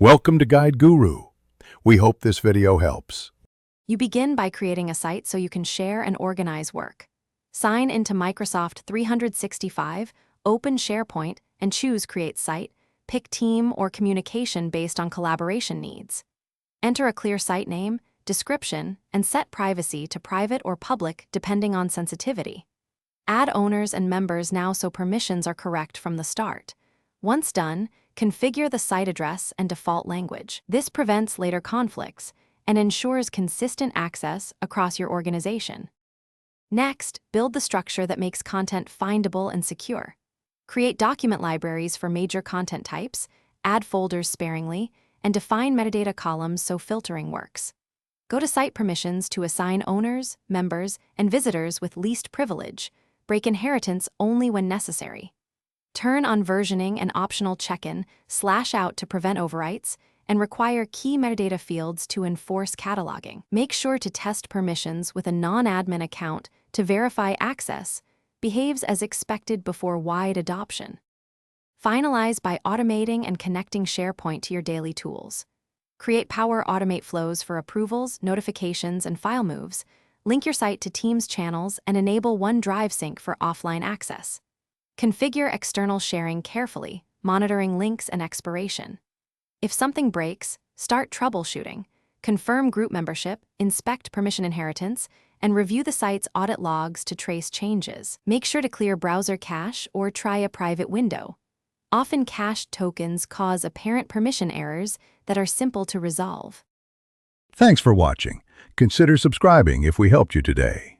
Welcome to Guide Guru. We hope this video helps. You begin by creating a site so you can share and organize work. Sign into Microsoft 365, open Sharepoint, and choose Create Site. Pick team or communication based on collaboration needs. Enter a clear site name, description, and set privacy to private or public depending on sensitivity. Add owners and members now so permissions are correct from the start. Once done, configure the site address and default language. This prevents later conflicts and ensures consistent access across your organization. Next, build the structure that makes content findable and secure. Create document libraries for major content types, add folders sparingly, and define metadata columns so filtering works. Go to Site Permissions to assign owners, members, and visitors with least privilege. Break inheritance only when necessary. Turn on versioning and optional check-in, /out to prevent overwrites, and require key metadata fields to enforce cataloging. Make sure to test permissions with a non-admin account to verify access behaves as expected before wide adoption. Finalize by automating and connecting Sharepoint to your daily tools. Create Power Automate flows for approvals, notifications, and file moves. Link your site to Teams channels and enable OneDrive sync for offline access. Configure external sharing carefully, monitoring links and expiration. If something breaks, start troubleshooting. Confirm group membership, inspect permission inheritance, and review the site's audit logs to trace changes. Make sure to clear browser cache or try a private window. Often cached tokens cause apparent permission errors that are simple to resolve. Thanks for watching. Consider subscribing if we helped you today.